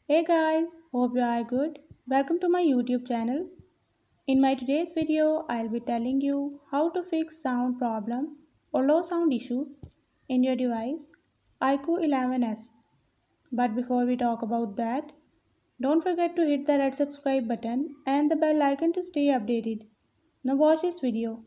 Hey guys, hope you are good. Welcome to my YouTube channel. In my today's video, I'll be telling you how to fix sound problem or low sound issue in your device IQOO 11s. But before we talk about that, don't forget to hit the red subscribe button and the bell icon to stay updated. Now watch this video.